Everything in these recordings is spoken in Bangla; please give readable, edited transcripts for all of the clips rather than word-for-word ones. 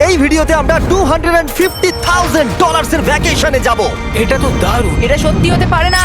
এই ভিডিওতে আমরা $250,000 এর ভ্যাকেশনে যাব। এটা তো দারুণ। এটা সত্যি হতে পারে না।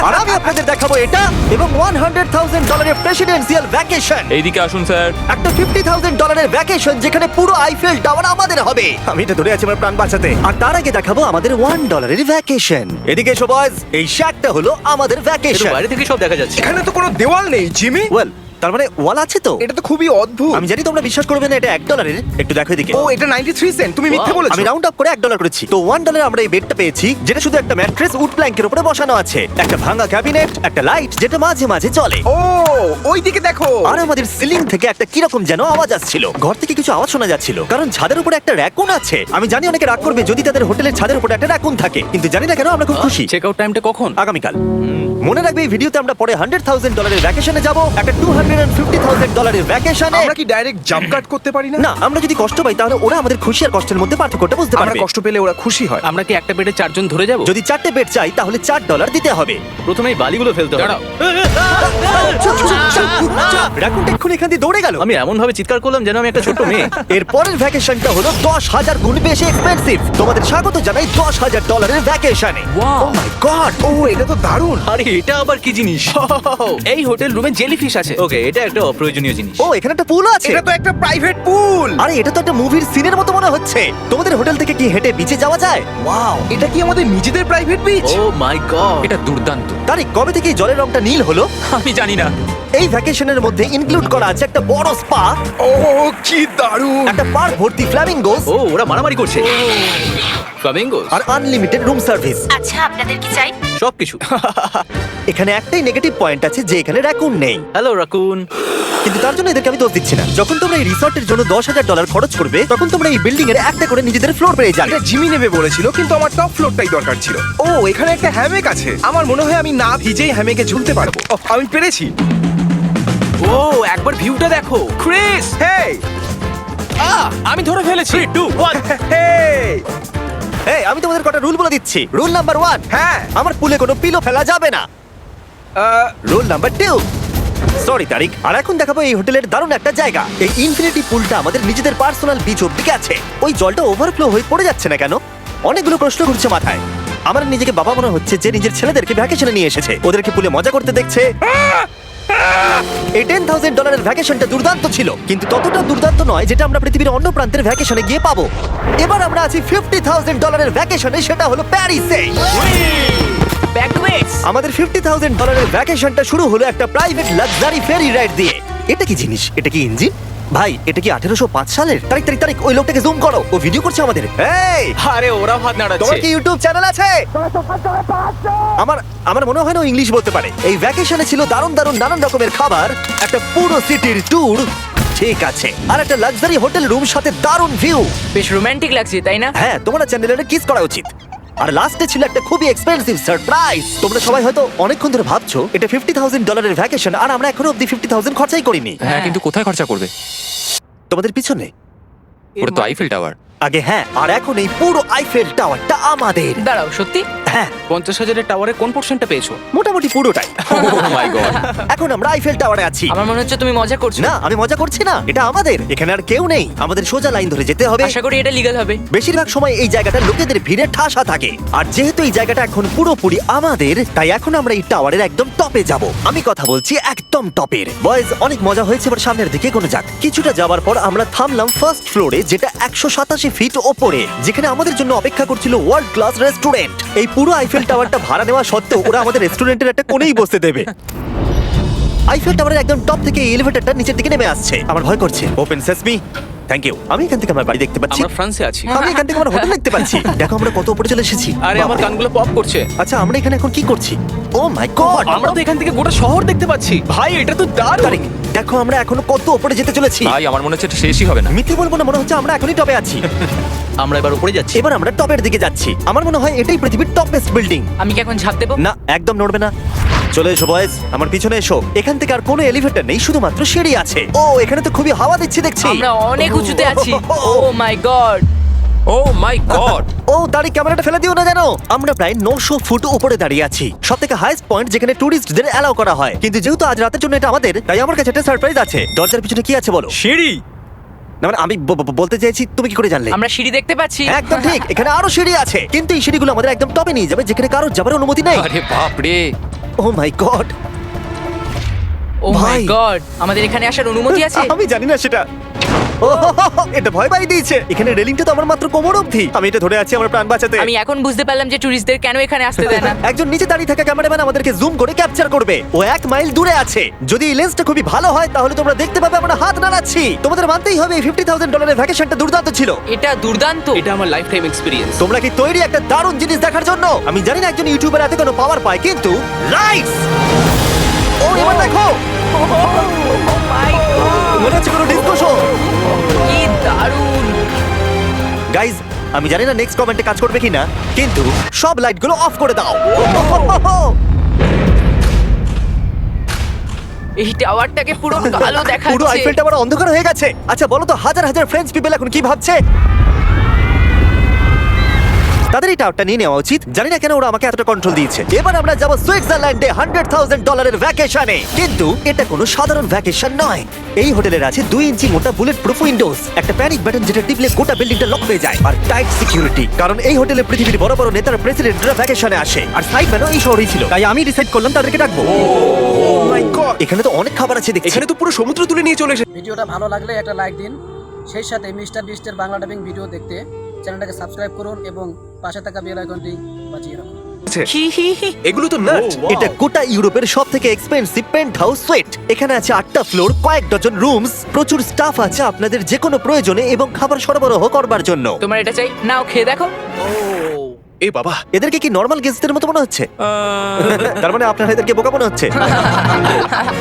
আর আমি আপনাদের দেখাবো এটা এবং $100,000 এর প্রেসিডেন্সিয়াল ভ্যাকেশন। এইদিকে আসুন স্যার। একটা $50,000 এর ভ্যাকেশন যেখানে পুরো আইফেল টাওয়ার আমাদের হবে। আমি এটা ধরে আছি আমার প্রাণ বাঁচাতে। আর তার আগে দেখাবো আমাদের $1 এর ভ্যাকেশন। এদিকে এসো বয়স, এই শ্যাকটা হলো আমাদের ভ্যাকেশন। বাইরে থেকে সব দেখা যাচ্ছে। এখানে তো কোনো দেওয়াল নেই জিমি। ওয়েল, তার মানে ওয়াল আছে তো? এটা তো খুবই অদ্ভুত। আমি জানি তোমরা বিশ্বাস করবে না, এটা $1। একটু দেখো এদিকে। ও এটা 93 সেন্ট। তুমি মিথ্যে বলেছো। আমি রাউন্ড আপ করে $1 করেছি। তো $1 আমরা এই বেডটা পেয়েছি, যেটা শুধু একটা ম্যাট্রেস উড প্ল্যাঙ্কের উপরে বসানো আছে, একটা ভাঙা ক্যাবিনেট, একটা লাইট যেটা মাঝে মাঝে চলে, ও ওই দিকে দেখো। আর আমাদের সিলিং থেকে একটা কিরকম যেন আওয়াজ আসছিল। ঘর থেকে কিছু আওয়াজ শোনা যাচ্ছিল, কারণ ছাদের উপরে একটা র‍্যাকুন আছে। আমি জানি অনেকে রাগ করবে যদি তাদের হোটেলের ছাদের উপরে একটা র‍্যাকুন থাকে, কিন্তু জানি না কেন আমরা খুব খুশি। চেক আউট টাইমটা কখন? আগামীকাল। মনে রাখবে এই ভিডিওতে আমরা পরে $100,000 এর ভ্যাকেশনে যাব, একটা $250,000 এর ভ্যাকেশনে। আমরা কি ডাইরেক্ট জাম্প কাট করতে পারি না? না, আমরা যদি কষ্ট পাই তাহলে ওরা আমাদের খুশি আর কষ্টের মধ্যে পার্থক্যটা বুঝতে আমরা পারবে। কষ্ট পেলে ওরা খুশি হয়। আমরা কি একটা বেডে 4 জন ধরে যাব? যদি 4টে বেড চাই তাহলে $4 দিতে হবে। প্রথমেই বালিগুলো ফেলতে হবে। রাকুনটা এক্ষুনি এখান দিয়ে দৌড়ে গেল। আমি এমন ভাবে চিৎকার করলাম যেন আমি একটা ছোট মেয়ে। এর পরের ভ্যাকেশনটা হলো 10,000 গুণ বেশি এক্সপেন্সিভ। তোমাদের স্বাগত জানাই $10,000 এর ভ্যাকেশনে। Wow! ও মাই গড! ও এটা তো দারুণ। আরে এটা আবার কি জিনিস? এই হোটেল রুমে জেলিফিশ আছে। ওকে, এটা একটা অপ্রয়োজনীয় জিনিস। ও এখানে একটা পুল আছে। এটা তো একটা প্রাইভেট পুল। আরে এটা তো একটা মুভির সিনের মতো মনে হচ্ছে। তোমাদের হোটেল থেকে কি হেঁটে বিচে যাওয়া যায়? ওয়াও! এটা কি আমাদের নিজেদের প্রাইভেট বিচ? ও মাই গড। এটা দুর্দান্ত। তারিখ কবে থেকে এই জলের রংটা নীল হলো? আমি জানি না। এই ভ্যাকেশনের মধ্যে ইনক্লুড করা আছে একটা বড় স্পা, ও কি দারুণ। একটা পার্ক ভর্তি ফ্ল্যামিঙ্গোস ও ওরা মারামারি করছে। ফ্লামিঙ্গোস আর আনলিমিটেড রুম সার্ভিস। আচ্ছা, আপনাদের কি চাই? সবকিছু। এখানে একটাই নেগেটিভ পয়েন্ট আছে যে এখানে র‍্যাকুন নেই, হ্যালো রাকুন। কিন্তু তার জন্য এদেরকে আমি দোষ দিচ্ছি না। যখন তোমরা এই রিসর্টের জন্য $10,000 খরচ করবে তখন তোমরা এই বিল্ডিং এর একটা করে নিজেদের ফ্লোর পেয়ে যাবে। এটা জিমি নেবে বলেছিল, কিন্তু আমার টপ ফ্লোরটাই দরকার ছিল। ও এখানে একটা হ্যামেক আছে। আমার মনে হয় আমি না ভিজেই হ্যামেকে ঝুলতে পারবো। ওহ, আমি পেরেছি। ও একবার ভিউটা দেখো। ক্রিস, হেই আমি ধরে ফেলেছি। 3 2 1 হেই। এই আমি তোমাদের কটা রুল বলে দিচ্ছি। রুল নাম্বার 1, হ্যাঁ আমার পুলে কোনো পিলো ফেলা যাবে না। রুল নাম্বার 2, সরি তারিক। আর এখন দেখাবো এই হোটেলের দারুণ একটা জায়গা। এই ইনফিনিটি পুলটা আমাদের নিজেদের পার্সোনাল বিচ অব্দি আছে। ওই জলটা ওভারফ্লো হয়ে পড়ে যাচ্ছে না কেন? অনেকগুলো প্রশ্ন ঘুরছে মাথায়। আমার নিজেকে বাবা মনে হচ্ছে যে নিজের ছেলেদেরকে ভ্যাকেশনে নিয়ে এসেছে, ওদেরকে পুলে মজা করতে দেখছে। এই $10,000 এর ভ্যাকেশনটা দুর্দান্ত ছিল, কিন্তু ততটা দুর্দান্ত নয় যেটা আমরা পৃথিবীর অন্য প্রান্তের ভ্যাকেশনে গিয়ে পাবো। এবার আমরা আছি $50,000 এর ভ্যাকেশনে, সেটা হলো প্যারিসে। Back to base. আমাদের $50,000 এর ভ্যাকেশনটা শুরু হলো একটা প্রাইভেট লাক্সারি ফেরি রাইড দিয়ে। এটা কি জিনিস? এটা কি ইঞ্জিন? ভাই এটা কি 1805 সালের? তারিখ তারিখ তারিখ ওই লোকটাকে জুম করো, ও ভিডিও করছে আমাদের। এই আরে ওরা ভাত নাড়াচ্ছে। তোমার কি ইউটিউব চ্যানেল আছে? আমার মনে হয় না ও ইংলিশ বলতে পারে। এই ভ্যাকেশনে ছিল দারুণ দারুণ নানান রকমের খাবার, একটা পুরো সিটির ট্যুর, ঠিক আছে, আর একটা লাক্সারি হোটেল রুম সাথে দারুণ ভিউ। বেশ রোমান্টিক লাগছে, তাই না? হ্যাঁ, তোমার চ্যানেলে কিস করা উচিত। আর লাস্টে ছিল একটা খুবই এক্সপেন্সিভ সারপ্রাইজ। তোমরা সবাই হয়তো অনেকক্ষণ ধরে ভাবছো এটা $50,000 এর ভ্যাকেশন, আর আমরা এখনো অব্দি 50,000 খরচাই করিনি। হ্যাঁ, কিন্তু কোথায় খরচা করবে? তোমাদের পিছনে ওটা তো আইফেল টাওয়ার। আগে হ্যাঁ, আর এখন এই পুরো আইফেল টাওয়ারটা আমাদের। দাঁড়াও, সত্যি? হ্যাঁ, 50,000 এর টাওয়ারে কোন পোরশনটা পেয়েছো? মোটামুটি পুরোটাই। ও মাই গড। এখন আমরা আইফেল টাওয়ারে আছি। আমার মনে হচ্ছে তুমি মজা করছো। না, আমি মজা করছি না, এটা আমাদের। এখানে আর কেউ নেই, আমাদের সোজা লাইন ধরে যেতে হবে। আশা করি এটা লিগ্যাল হবে। বেশিরভাগ সময় এই জায়গাটা লোকেদের ভিড়ে ঠাসা থাকে, আর যেহেতু এই জায়গাটা এখন পুরোপুরি আমাদের, তাই এখন আমরা এই টাওয়ারের একদম টপে যাব। আমি কথা বলছি একদম টপের। বয়েজ, অনেক মজা হয়েছে, এবার সামনের দিকে কোনো যাক। কিছুটা যাওয়ার পর আমরা থামলাম ফার্স্ট ফ্লোরে, যেটা 187 ফিট ওপরে, যেখানে আমাদের জন্য অপেক্ষা করছিল ওয়ার্ল্ড ক্লাস রেস্টুরেন্ট। এই পুরো আইফেল টাওয়ারটা ভাড়া নেওয়া সত্ত্বেও ওরা আমাদের রেস্টুরেন্টের একটা কোণেই বসতে দেবে। আইফেল টাওয়ারের একদম টপ থেকে এই এলিভেটরটা নিচের দিকে নেমে আসছে। আমার ভয় করছে। Open sesame. Thank you. আমি এখান থেকে আমার বাড়ি দেখতে পাচ্ছি। আমরা ফ্রান্সে আছি। আমি এখান থেকে আমার হোটেল দেখতে পাচ্ছি। দেখো আমরা কত উপরে চলে এসেছি। আরে আমার কানগুলো পপ করছে। আচ্ছা, আমরা এখানে এখন কি করছি? ও মাই গড, আমরা তো এখান থেকে গোটা শহর দেখতে পাচ্ছি। ভাই এটা তো দারুণ। তারিক, দেখো আমরা এখনো কত উপরে যেতে চলেছি। ভাই আমার মনে হচ্ছে এটা শেষই হবে না। মিথ্যে বলবো না, মনে হচ্ছে আমরা এখনই টপে আছি। আমরা এবার উপরে যাচ্ছি। এবার আমরা টপের দিকে যাচ্ছি। আমার মনে হয় এটাই পৃথিবীর টপেস্ট বিল্ডিং। আমি কি এখন ঝাঁপ দেবো? না, একদম নড়বে না। চলে এসো বয়েজ, আমার পিছনে এসো। এখান থেকে আর কোনো এলিভেটর নেই, শুধুমাত্র সিঁড়ি আছে। ও এখানে তো খুবই হাওয়া দিচ্ছে দেখছি। আমরা অনেক উঁচুতে আছি। ও মাই গড। ও মাই গড। ও দাঁড়ি, ক্যামেরাটা ফেলে দিও না জানো। আমরা প্রায় 900 ফুট উপরে দাঁড়িয়ে আছি, সব থেকে হাইস্ট পয়েন্ট যেখানে টুরিস্টদের অ্যালাউ করা হয়। কিন্তু যেহেতু আজ রাতের জন্য এটা আমাদের, তাই আমার কাছে একটা সারপ্রাইজ আছে। দরজার পিছনে কি আছে বলো? সিঁড়ি। না মানে আমি বলতে চাইছি তুমি কি করে জানলে? আমরা সিঁড়ি দেখতে পাচ্ছি। একদম ঠিক, এখানে আরো সিঁড়ি আছে, কিন্তু এই সিঁড়িগুলো আমাদের একদম টপে নিয়ে যাবে যেখানে কারোর যাবার অনুমতি নেই। আরে বাপ রে। ও মাই গড, ও মাই ভাই। গড, আমাদের এখানে আসার অনুমতি আছে? আমি জানি না সেটা। ও এটা ভয় পাই দিয়েছে। এখানে রেলিংটা তো আমার মাত্র কোমর অবধি, আমি এটা ধরে আছি আমার প্রাণ বাঁচাতে। আমি এখন বুঝতে পারলাম যে টুরিস্টদের কেন এখানে আসতে দেয় না। একজন নিচে দাঁড়িয়ে থাকা ক্যামেরাম্যান আমাদেরকে জুম করে ক্যাপচার করবে। ও 1 মাইল দূরে আছে। যদি এই লেন্সটা খুবই ভালো হয় তাহলে তোমরা দেখতে পাবে আমরা হাত নাড়াচ্ছি। তোমাদের মানতেই হবে এই $50,000 ভ্যাকেশনটা দুর্দান্ত ছিল। এটা দুর্দান্ত। এটা আমার লাইফ টাইম এক্সপিরিয়েন্স। তোমরা কি তৈরি একটা দারুণ জিনিস দেখার জন্য? আমি জানি না একজন ইউটিউবার এত কোনো পাওয়ার পায়, কিন্তু লাইটস! ও এবার দেখো, ও মাই গড, মনে হচ্ছে কোনো ডিস্কো শো। কি দারুণ। গাইজ, আমি জানি না নেক্সট কমেন্টে কাজ করবে কিনা, কিন্তু সব লাইটগুলো অফ করে দাও। এই টাওয়ারটাকে পুরো কালো পুরো দেখাচ্ছে। আইফেল টাওয়ার অন্ধকার হয়ে গেছে। আচ্ছা বলো তো, হাজার হাজার ফ্রেঞ্চ পিপল এখন কি ভাবছে? তাদের এই টাওয়ারটা নিয়ে নেওয়া উচিত। জানি না কেন ওরা আমাকে এতটা কন্ট্রোল দিয়েছে। এবার আমরা যাব সুইজারল্যান্ডে $100,000 ভ্যাকেশনে। কিন্তু এটা কোনো সাধারণ ভ্যাকেশন নয়। এই হোটেলের আছে 2 ইঞ্চি মোটা বুলেট প্রুফ উইন্ডোজ, একটা প্যানিক বাটন যেটা টিপলে গোটা বিল্ডিংটা লক হয়ে যায়, আর টাইট সিকিউরিটি। কারণ এই হোটেলে পৃথিবীর বড় বড় নেতারা, প্রেসিডেন্টরা ভ্যাকেশনে আসে। আর সাইডম্যানও এই শহরেই ছিল, তাই আমি ডিসাইড করলাম তাদেরকে ডাকবো। ও মাই গড, এখানে তো অনেক খাবার আছে দেখছি। এখানে তো পুরো সমুদ্র তুলে নিয়ে চলে এসেছে। ভিডিওটা ভালো লাগলে একটা লাইক দিন, সেই সাথে মিস্টার বিস্টের বাংলা ডাবিং ভিডিও দেখতে চ্যানেলটাকে সাবস্ক্রাইব করুন এবং পাশে থাকা বেল আইকনটি বাজিয়ে রাখুন। হি হি হি। এগুলো তো নাট। এটা গোটা ইউরোপের সব থেকে এক্সপেন্সিভ পেন্ট হাউস সুইট। এখানে আছে 8টা ফ্লোর, কয়েক ডজন রুমস, প্রচুর স্টাফ আছে আপনাদের যে কোনো প্রয়োজনে এবং খাবার সরবরাহ করবার জন্য। তোমার এটা চাই? নাও খেয়ে দেখো। এ বাবা, এদেরকে কি নর্মাল গেস্টদের মতো মনে হচ্ছে? তার মানে আপনারা এদেরকে বোকা মনে হচ্ছে।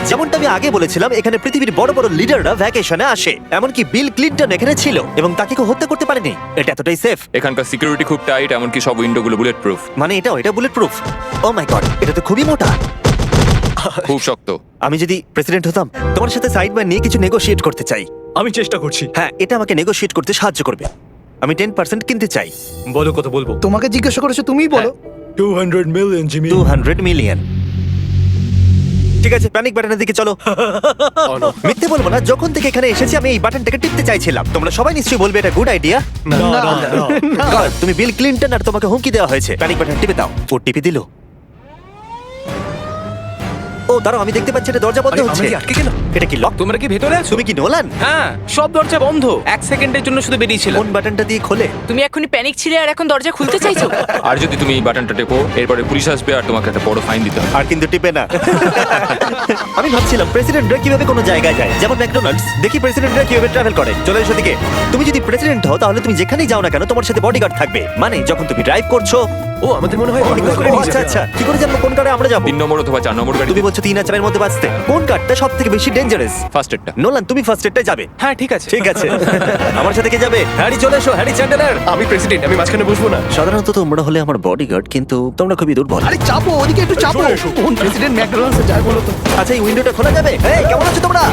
যেমনটা আমি আগে বলেছিলাম, এখানে পৃথিবীর বড় বড় লিডাররা ভ্যাকেশনে আসে। এমনকি বিল ক্লিনটন এখানে ছিল এবং তাকে কেউ হত্যা করতে পারেনি। এটা এতটাই সেফ। এখানকার সিকিউরিটি খুব টাইট, এমনকি সব উইন্ডোগুলো বুলেট প্রুফ। মানে এটা বুলেট প্রুফ। ও মাই গড, এটা তো খুবই মোটা। খুব শক্ত। আমি যদি প্রেসিডেন্ট হতাম, তোমার সাথে সাইড বাই নিয়ে কিছু নেগোশিয়েট করতে চাই। আমি চেষ্টা করছি। হ্যাঁ, এটা আমাকে নেগোশিয়েট করতে সাহায্য করবে। আমি 10% কিনতে চাই। বলো কত বলবো? তোমাকে জিজ্ঞাসা করেছো, তুমিই বলো। 200 মিলিয়ন জিমি। 200 মিলিয়ন। ঠিক আছে, প্যানিক বাটনের দিকে চলো। মিথ্যে বলবো না, যখন থেকে এখানে এসেছি আমি এই বাটনটাকে টিপতে চাইছিলাম। তোমরা সবাই নিশ্চয়ই বলবে এটা গুড আইডিয়া। না না না। তুমি বিল ক্লিনটন আর তোমাকে হুমকি দেওয়া হয়েছে। প্যানিক বাটন টিপে দাও। ও টিপে দিল। ও দাঁড়াও, আমি দেখতে পাচ্ছি এটা দরজা বন্ধ আরে, হচ্ছে। আমরা কি আটকে গেলাম? এটা কি লক? তোমরা কি ভেতরে আছো? তুমি কি নোলান? হ্যাঁ, সব দরজা বন্ধ। 1 সেকেন্ডের জন্য শুধু বেরিয়েছিলাম। কোন বাটনটা দিয়ে খোলে? তুমি এখনই প্যানিক ছিলে আর এখন দরজা খুলতে চাইছো? আর যদি তুমি এই বাটনটা টেপো, এরপরে পুলিশ আসবে আর তোমাকে একটা বড় ফাইন দিতে হবে। আর কিন্তু টিপে না। আমি ভাবছিলাম প্রেসিডেন্টরা কিভাবে কোনো জায়গায় যায়, যেমন ম্যাকডোনাল্ডস। দেখি প্রেসিডেন্টরা কিভাবে ট্রাভেল করে। চলে এসো দিকে। তুমি যদি প্রেসিডেন্ট হও তাহলে তুমি যেখানেই যাও না কেন তোমার সাথে বডিগার্ড থাকবে। মানে যখন তুমি ড্রাইভ করছো। ও আমাদের মনে হয় bodyguard করে ও, নিয়ে আচ্ছা যাবে। আচ্ছা, কি করে জানবো কোন কারে আমরা যাবো? 3 নম্বর অথবা 4 নম্বর গাড়ি। তুমি বলছো 3 আর 4 এর মধ্যে বাঁচতে। কোন কারটা সব থেকে বেশি ডেঞ্জারাস? ফার্স্ট এডটা। নোলান, তুমি ফার্স্ট এডটা যাবে। হ্যাঁ, ঠিক আছে। ঠিক আছে। আমার সাথে কে যাবে? হ্যারি চলে এসো, হ্যারি চ্যান্ডেলার। আমি প্রেসিডেন্ট, আমি মাঝখানে বসবো না। সাধারণত তোমরা হলে আমার বডিগার্ড, কিন্তু তোমরা খুবই দুর্বল। আরে চাপো, ওদিকে একটু চাপো। কোন প্রেসিডেন্ট ম্যাকডোনাল্ডসে যায় বলো তো? আচ্ছা, এই উইন্ডোটা খোলা যাবে? এই কেমন আছো তোমরা?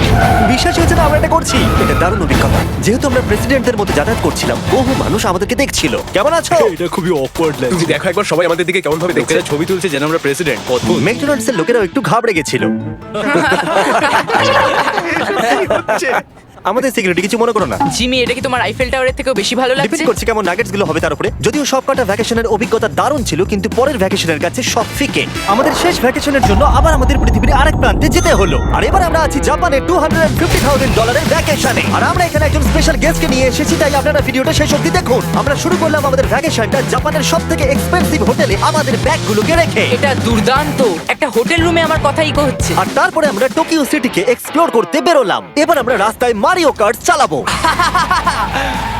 বিশ্বাস হচ্ছে না আমরা এটা করছি। এটা দারুণ অভিজ্ঞতা। যেহেতু আমরা প্রেসিডেন্টদের মধ্যে যাতায়াত করছিলাম, বহু মানুষ আমাদেরকে দেখছিল। কেমন আছো? এটা খুবই অকওয়ার্ড তুমি লাগছে। দেখো একবার সবাই আমাদের দিকে কেমন ভাবে দেখছে। লোকেরা ছবি তুলছে যেন আমরা প্রেসিডেন্ট। অদ্ভুত। ম্যাকডোনাল্ডস এর লোকেরাও একটু ঘাবড়ে গেছিল। আমাদের সিকিউরিটি কিছু মনে করো না। জিমি, এটা কি তোমার আইফেল টাওয়ারের থেকেও বেশি ভালো লাগছে? ডিপেন্ড করছে কেমন নাগেটস গুলো হবে তার উপরে। যদিও সবকটা ভ্যাকেশনের অভিজ্ঞতা দারুণ ছিল, কিন্তু পরের ভ্যাকেশনের কাছে সব ফিকে। আমাদের শেষ ভ্যাকেশনের জন্য আবার আমাদের পৃথিবীর আরেক প্রান্তে যেতে হলো। আর এবার আমরা আছি জাপানে $250,000 এর ভ্যাকেশনে। আর আমরা এখানে একজন স্পেশাল গেস্টকে নিয়ে এসেছি, তাই আপনারা ভিডিওটা শেষ অবধি দেখুন। আমরা শুরু করলাম আমাদের ভ্যাকেশনটা জাপানের সবথেকে এক্সপেন্সিভ হোটেলে আমাদের ব্যাগগুলোকে রেখে। এটা দুর্দান্ত। একটা হোটেল রুমে আমার কথা ইকো হচ্ছে। আর তারপরে আমরা টোকিও সিটিকে এক্সপ্লোর করতে বেরোলাম। এবার আমরা রাস্তায় মারিও কার্ট চালাবো।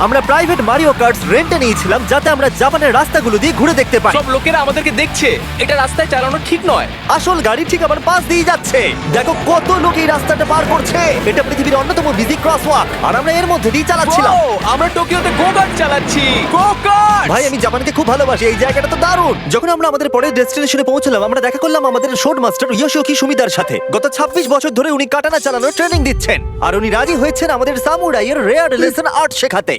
আমরা প্রাইভেট মারিও কার্টস রেন্টে নিয়েছিলাম, যাতে আমরা জাপানের রাস্তাগুলো দিয়ে ঘুরে দেখতে পাই। সব লোকেরা আমাদেরকে দেখছে। এটা রাস্তায় চালানো ঠিক নয়। আসল গাড়ি ঠিক আমার পাশ দিয়ে যাচ্ছে। দেখো কত লোক এই রাস্তাটা পার করছে। এটা পৃথিবীর অন্যতম বিজি ক্রসওয়াক, আর আমরা এর মধ্যে দিয়ে চালাচ্ছিলাম। ও, আমরা টোকিওতে গো-কার্ট চালাচ্ছি। গো-কার্ট! ভাই, আমি জাপানকে খুব ভালোবাসি। এই জায়গাটা তো দারুণ। যখন আমরা আমাদের পরের ডেস্টিনেশনে পৌঁছলাম, আমরা দেখা করলাম আমাদের শোড মাস্টার ইয়োশিওকি সুমিদার সাথে। গত 26 বছর ধরে উনি কাটানা চালানোর ট্রেনিং দিচ্ছেন, আর উনি রাজি হয়েছেন আমাদের সামুরাইয়ের রেয়ার লেসন আর্ট শেখাতে।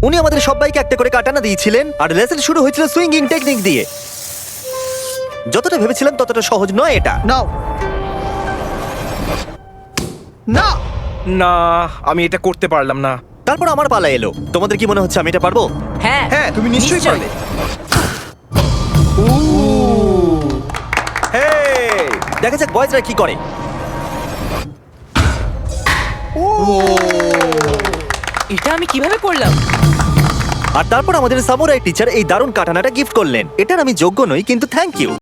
উনি আমাদের সবাইকে একটা করে কাটানা দিয়েছিলেন, আর লেসন শুরু হয়েছিল সুইঙ্গিং টেকনিক দিয়ে। যতটা ভেবেছিলাম ততটা সহজ নয় এটা। নাও না, না, আমি এটা করতে পারলাম না। তারপর আমার পালা এলো। তোমাদের কি মনে হচ্ছে আমি এটা পারবো? হ্যাঁ হ্যাঁ তুমি নিশ্চয়ই পারবে। হেই, দেখা যাক বয়েজরা কি করে। এটা আমি কিভাবে করলাম? আর তারপর আমাদের সামুরাই টিচার এই দারুণ কাটানাটা গিফট করলেন। এটার আমি যোগ্য নই, কিন্তু থ্যাংক ইউ।